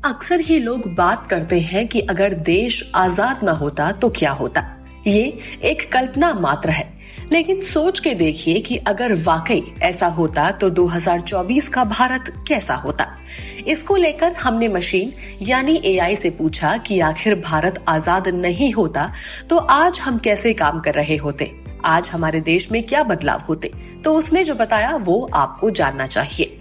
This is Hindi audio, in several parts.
अक्सर ही लोग बात करते हैं कि अगर देश आजाद ना होता तो क्या होता। ये एक कल्पना मात्र है, लेकिन सोच के देखिए कि अगर वाकई ऐसा होता तो 2024 का भारत कैसा होता। इसको लेकर हमने मशीन यानी एआई से पूछा कि आखिर भारत आजाद नहीं होता तो आज हम कैसे काम कर रहे होते, आज हमारे देश में क्या बदलाव होते। तो उसने जो बताया वो आपको जानना चाहिए।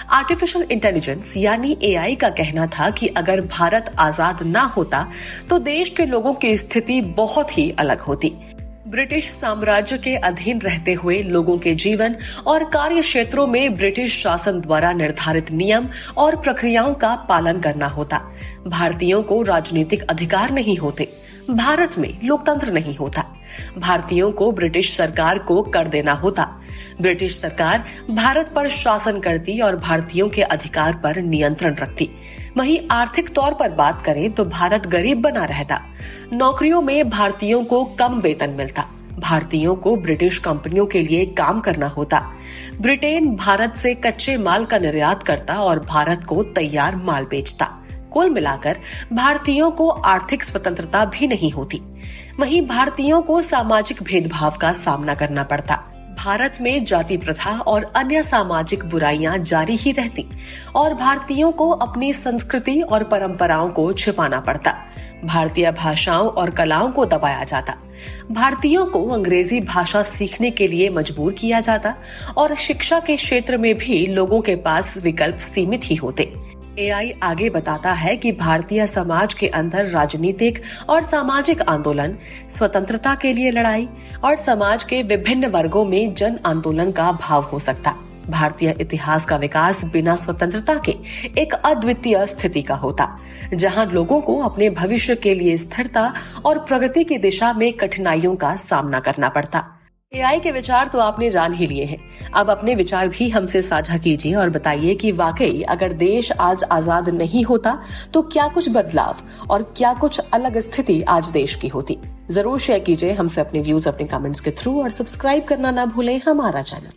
आर्टिफिशियल इंटेलिजेंस यानी एआई का कहना था कि अगर भारत आजाद ना होता तो देश के लोगों की स्थिति बहुत ही अलग होती। ब्रिटिश साम्राज्य के अधीन रहते हुए लोगों के जीवन और कार्य क्षेत्रों में ब्रिटिश शासन द्वारा निर्धारित नियम और प्रक्रियाओं का पालन करना होता। भारतीयों को राजनीतिक अधिकार नहीं होते, भारत में लोकतंत्र नहीं होता। भारतीयों को ब्रिटिश सरकार को कर देना होता। ब्रिटिश सरकार भारत पर शासन करती और भारतीयों के अधिकार पर नियंत्रण रखती। वहीं आर्थिक तौर पर बात करें तो भारत गरीब बना रहता। नौकरियों में भारतीयों को कम वेतन मिलता। भारतीयों को ब्रिटिश कंपनियों के लिए काम करना होता। ब्रिटेन भारत से कच्चे माल का निर्यात करता और भारत को तैयार माल बेचता। कुल मिलाकर भारतीयों को आर्थिक स्वतंत्रता भी नहीं होती। वहीं भारतीयों को सामाजिक भेदभाव का सामना करना पड़ता। भारत में जाति प्रथा और अन्य सामाजिक बुराइयां जारी ही रहती और भारतीयों को अपनी संस्कृति और परंपराओं को छिपाना पड़ता। भारतीय भाषाओं और कलाओं को दबाया जाता। भारतीयों को अंग्रेजी भाषा सीखने के लिए मजबूर किया जाता और शिक्षा के क्षेत्र में भी लोगों के पास विकल्प सीमित ही होते। एआई आगे बताता है कि भारतीय समाज के अंदर राजनीतिक और सामाजिक आंदोलन, स्वतंत्रता के लिए लड़ाई और समाज के विभिन्न वर्गों में जन आंदोलन का भाव हो सकता। भारतीय इतिहास का विकास बिना स्वतंत्रता के एक अद्वितीय स्थिति का होता, जहां लोगों को अपने भविष्य के लिए स्थिरता और प्रगति की दिशा में कठिनाइयों का सामना करना पड़ता। एआई के विचार तो आपने जान ही लिए हैं। अब अपने विचार भी हमसे साझा कीजिए और बताइए कि वाकई अगर देश आज आजाद नहीं होता तो क्या कुछ बदलाव और क्या कुछ अलग स्थिति आज देश की होती। जरूर शेयर कीजिए हमसे अपने व्यूज अपने कमेंट्स के थ्रू और सब्सक्राइब करना ना भूलें हमारा चैनल।